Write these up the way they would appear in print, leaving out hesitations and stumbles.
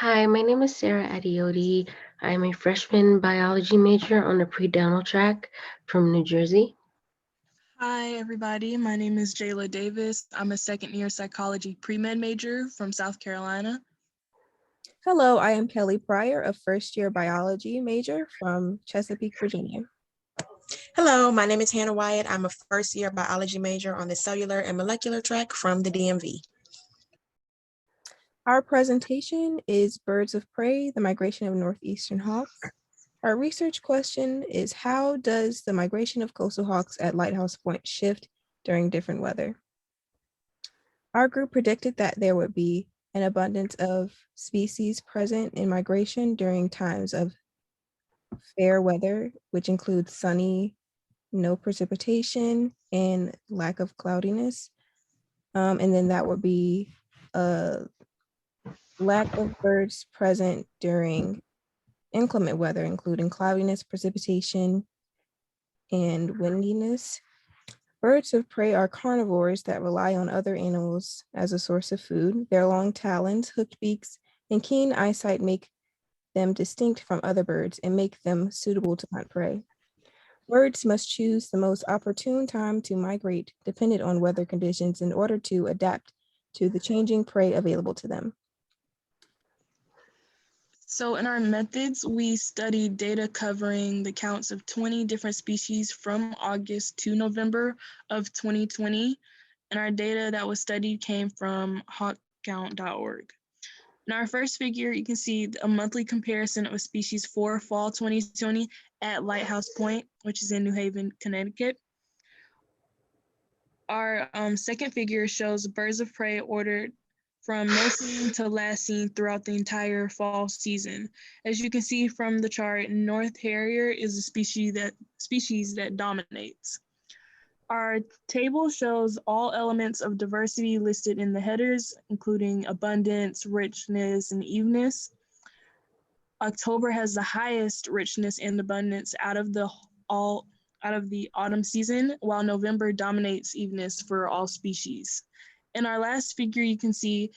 Hi, my name is Sarah Adeoti. I'm a freshman biology major on the pre-dental track from New Jersey. Hi, everybody. My name is Jayla Davis. I'm a second-year psychology pre-med major from South Carolina. Hello, I am Kelly Pryor, a first-year biology major from Chesapeake, Virginia. Hello, my name is Hannah Wyatt. I'm a first-year biology major on the cellular and molecular track from the DMV. Our presentation is Birds of Prey, the migration of northeastern hawks. Our research question is, how does the migration of coastal hawks at Lighthouse Point shift during different weather? Our group predicted that there would be an abundance of species present in migration during times of fair weather, which includes sunny, no precipitation, and lack of cloudiness. And then that would be a lack of birds present during inclement weather, including cloudiness, precipitation, and windiness. Birds of prey are carnivores that rely on other animals as a source of food. Their long talons, hooked beaks, and keen eyesight make them distinct from other birds and make them suitable to hunt prey. Birds must choose the most opportune time to migrate, dependent on weather conditions, in order to adapt to the changing prey available to them. So in our methods, we studied data covering the counts of 20 different species from August to November of 2020. And our data that was studied came from hawkcount.org. In our first figure, you can see a monthly comparison of species for fall 2020 at Lighthouse Point, which is in New Haven, Connecticut. Our second figure shows birds of prey ordered from most seen to last seen throughout the entire fall season. As you can see from the chart, North Harrier is a species that dominates. Our table shows all elements of diversity listed in the headers, including abundance, richness, and evenness. October has the highest richness and abundance out of the autumn season, while November dominates evenness for all species. In our last figure, you can see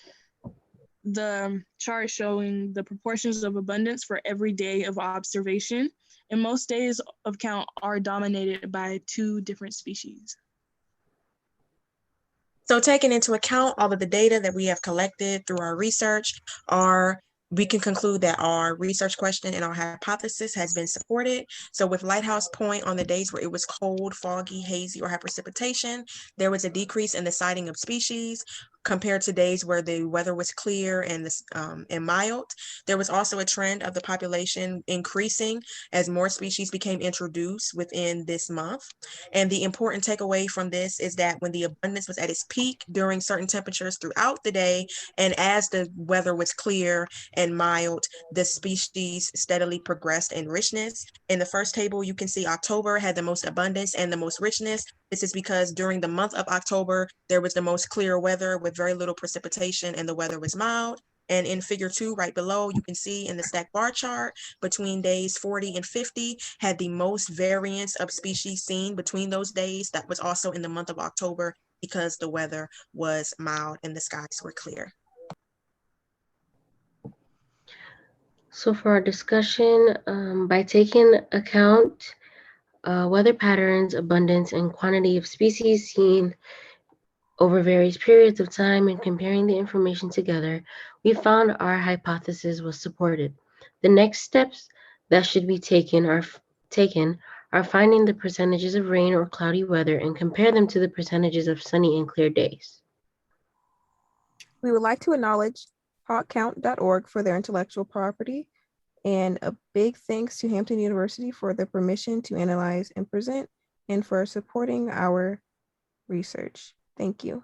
the chart showing the proportions of abundance for every day of observation, and most days of count are dominated by 2 different species. So taking into account all of the data that we have collected through our research, we can conclude that our research question and our hypothesis has been supported. So with Lighthouse Point, on the days where it was cold, foggy, hazy, or had precipitation, there was a decrease in the sighting of species compared to days where the weather was clear and mild. There was also a trend of the population increasing as more species became introduced within this month. And the important takeaway from this is that when the abundance was at its peak during certain temperatures throughout the day, and as the weather was clear and mild, the species steadily progressed in richness. In the first table, you can see October had the most abundance and the most richness. This is because during the month of October, there was the most clear weather with very little precipitation and the weather was mild. And in figure 2 right below, you can see in the stacked bar chart between days 40 and 50 had the most variance of species seen between those days. That was also in the month of October because the weather was mild and the skies were clear. So for our discussion, by taking account weather patterns, abundance, and quantity of species seen over various periods of time and comparing the information together, we found our hypothesis was supported. The next steps that should be taken are finding the percentages of rain or cloudy weather and compare them to the percentages of sunny and clear days. We would like to acknowledge hawkcount.org for their intellectual property, and a big thanks to Hampton University for the permission to analyze and present, and for supporting our research. Thank you.